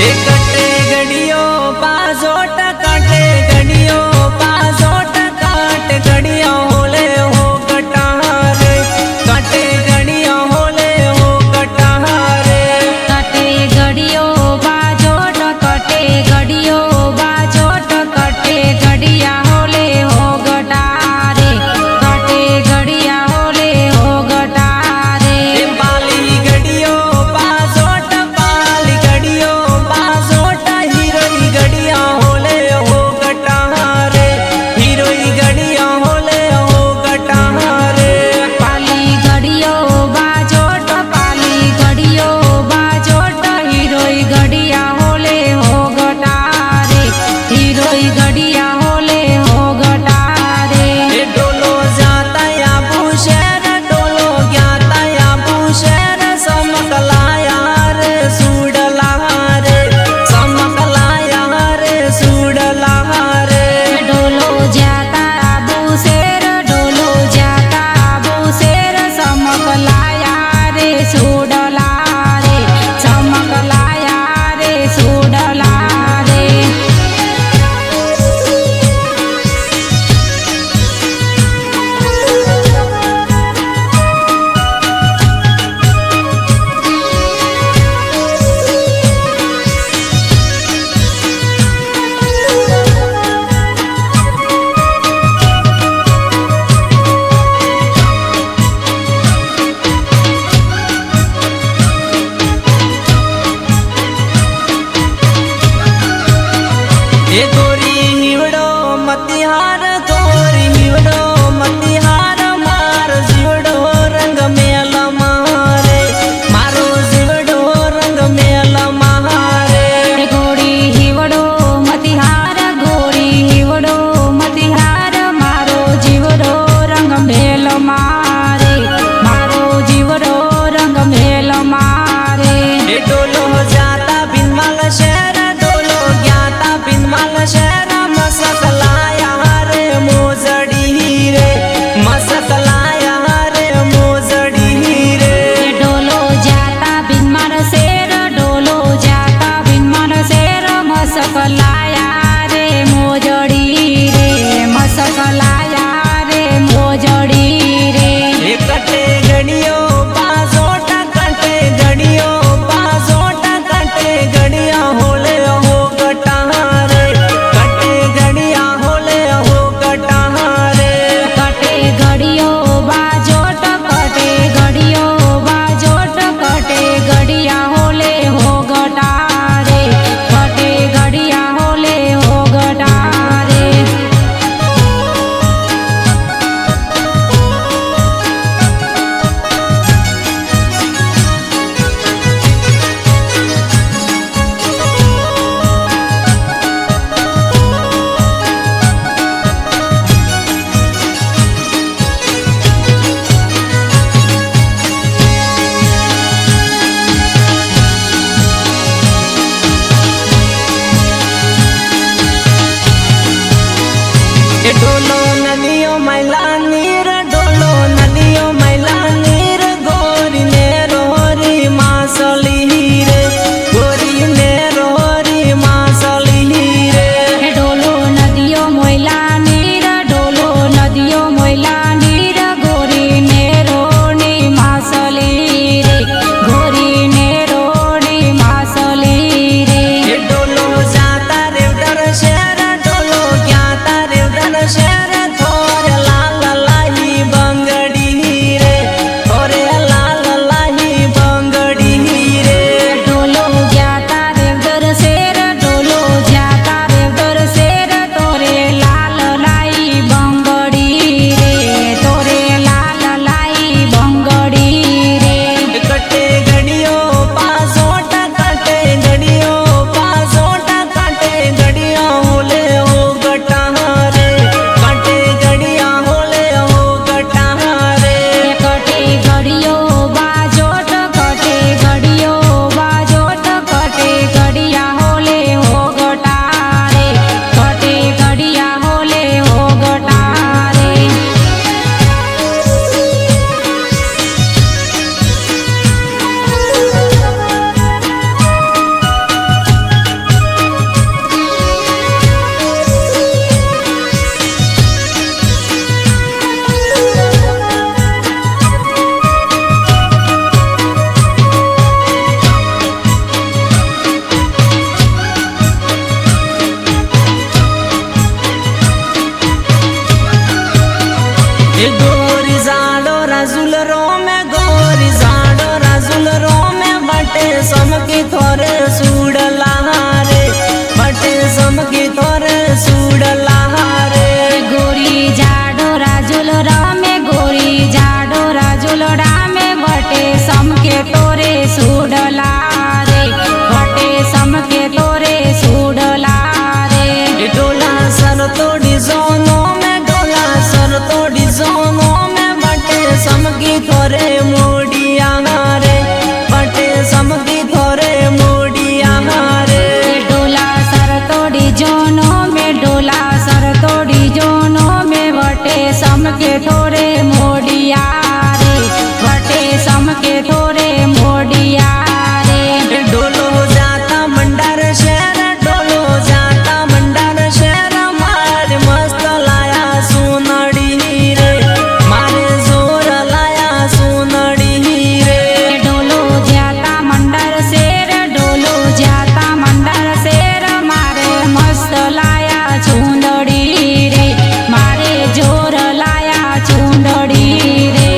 कटे गड़ियों पासोट काटे गड़ियों पासोट काट गड़ियों होले हो कटारे काटे गड़ियों होले हो कटारे कटे गड़ियों बाजोट कटे गड़ियों बाजोट कटे गड़िया होले हो गटारे कटे गड़िया होले हो गटारे पाली गड़ियों पासोट पाली गड़ियों पासोट हीरोई गड़िया होले हो कटारे हीरोई गड़िया होले हो कटारे पाली गड़ियों बाजोट पाली गड़ियों बाजोट हीरोई गड़िया होले हो गटारे हीरोई गड़िया होले हो गटारे डोलो जाता या बुशेर डोलो ज्ञाता या बुशेर समकलाया रे सुडला रे समकलाया रे सुडला रे डोलो जाता आबू शेर डोलो जाता आबू शेर समकलाया रे सुडला रे समकलाया रे सुडला रे ए गोरी हिवड़ो मतिहार गोरी हिवड़ो मतिहार मार जीवड़ो रंग मेल मारे मारो जीवड़ो रंग मेल मारे गोरी हिवड़ो मतिहार गोरी हिवड़ो मतिहार मारो जीवड़ो रंग मेल मारे मारो जीवड़ो रंग मेल मारे ए डोलो जाता बिनमल शहर डोलो ज्ञाता बिनमल शहर मसकलाया रे मोजड़ी रे मसकलाया रे मोजड़ी रे डोलो जाता बिनमर शेर डोलो जाता बिनमर शेर मसकलाया रे मोजड़ी रे मसकलाया रे मोजड़ी रे कटे गड़ियों पासोट कटे गड़ियों पासोट कटे गड़िया होले हो कटारे कटे गड़िया होले हो कटारे कटे गड़ियों बाजोट कटे गड़ियों बाजोट कटे गड़िया होले हो गटारे कटे गड़िया होले हो गटारे डोलो नदियों मैला नीर डोलो नदियों मैला नीर गोरी ने रोरी मासली रे गोरी ने रोरी मासली रे डोलो नदियों मोइला नीर डोलो नदियों मोइला नीर गोरी नेरोनी मासली रे गोरी नेरोनी मासली रे डोलो जाता रे डर शहर डोलो ज्ञाता रे डर शहर ये गोरी जाडो राजुल रो में गोरी जाडो राजुल रो में बटे समकी थोरे सूडला रे बटे समकी थोरे सूडला रे गोरी जाडो राजुल रामे गोरी जाडो राजुल रामे बटे समके तोरे सूडला रे बटे समके तोरे सूडला रे डोला सर तोड़ी जोनो में डोला सर तोड़ी जोनो में बटे समकी थोरे मोडिया रे बटे समकी थोरे मोडिया रे डोला सर तोड़ी जोनो में डोला सर तोड़ी जोनो में बटे समके थोरे मोडिया रे बटे समके थोरे मोडिया रे डोलो जाता मंडार शहर डोलो जाता मंडार शहर मारे मस्त लाया सुनड़ी रे मारे जोर लाया सुनड़ी रे डोलो जाता मंडर शेर डोलो जाता मंडर शेर मारे मस्त लाया चूंदड़ी रे मारे जोर लाया चूंदड़ी रे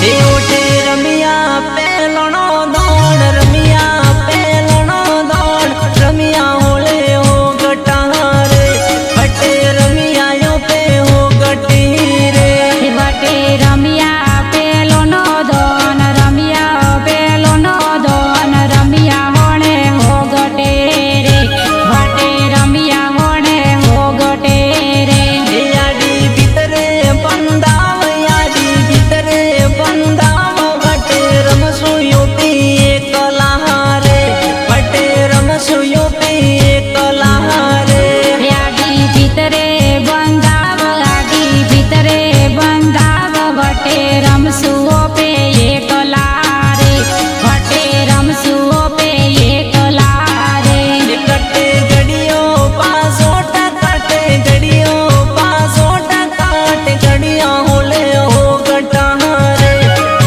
देवटे रमिया पेलनो दौड़ रमिया पेलनो दौड़ रमिया होले हो गटा रे बटे रमिया यो पे हो गटी रे बटे रमिया पेलो नो दोन रमिया पेलो नो दोन रमिया होणे हो गटे रे बटे रमिया होणे हो गटे रे याडी भीतरे बंदाव याडी भीतरे बंदाव बटे रमसु यो पे कला रे बटे रमसु यो पे कला रे आगी भीतरे बंदाव आगी भीतरे बंदाव बटे रमसुओ पे एकला रे बटे रमसुओ पे एकला रे कटे गड़ियों पासोट कटे गड़ियों पासोट काटे गड़िया होले हो गटा रे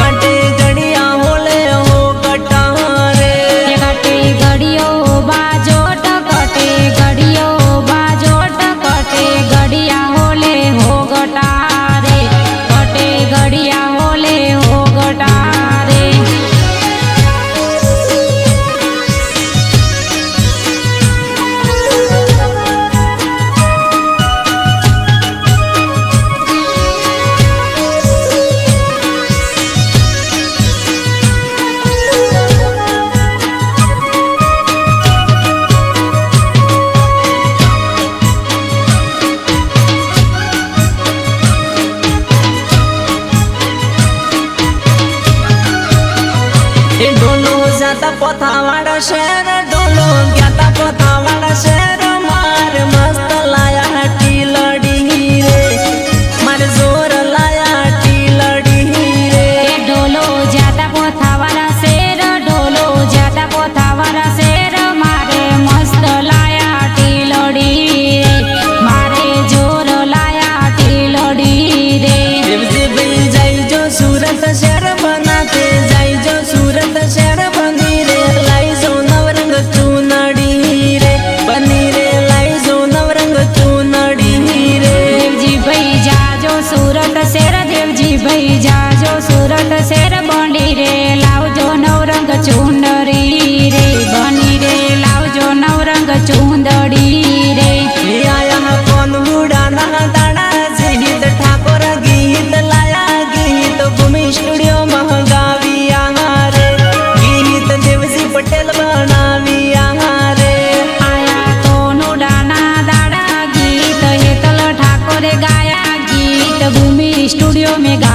कटे गड़िया होले हो गटा रे कटे गड़ियो बाजोट कटे गड़ियो बाजोट कटे गड़िया होले हो गटा रे कटे गड़िया होले हो गटा रे डोलो जाता पथावाड़ा शहर डोलो गयाता पथावाड़ा शहर मार मस्त लाया हटी लड़ी रे मारे जोर लाया हटी लड़ी रे डोलो जाता पोथावाला शेर डोलो जाता पोथावाला शेर मारे मस्त लाया टीलड़ी रे मारे जोर लाया टीलड़ी रे देवजी भाई जाई जो सूरत शहर बनाते जाई जो सूरत शहर बनी रे लाई जो नवरंग चूनड़ी रे बनी रे लाई जो नवरंग चूनड़ी रे देवजी भाई जाजो सूरत शेर देवजी भाई जाजो सूरत शेर बनी रे लावजो नवरंग चूंदड़ी रे बनी रे लावजो नवरंग चूंदड़ी रे आया कौन उड़ाना दाना गीत ठाकुर गीत लाया गीत भूमि स्टूडियो महगाविया रे गीत देवजी पटेल बनाविया रे आया तो डाना दाड़ा गीत हेतल ठाकुर गाया गीत भूमि स्टूडियो में गा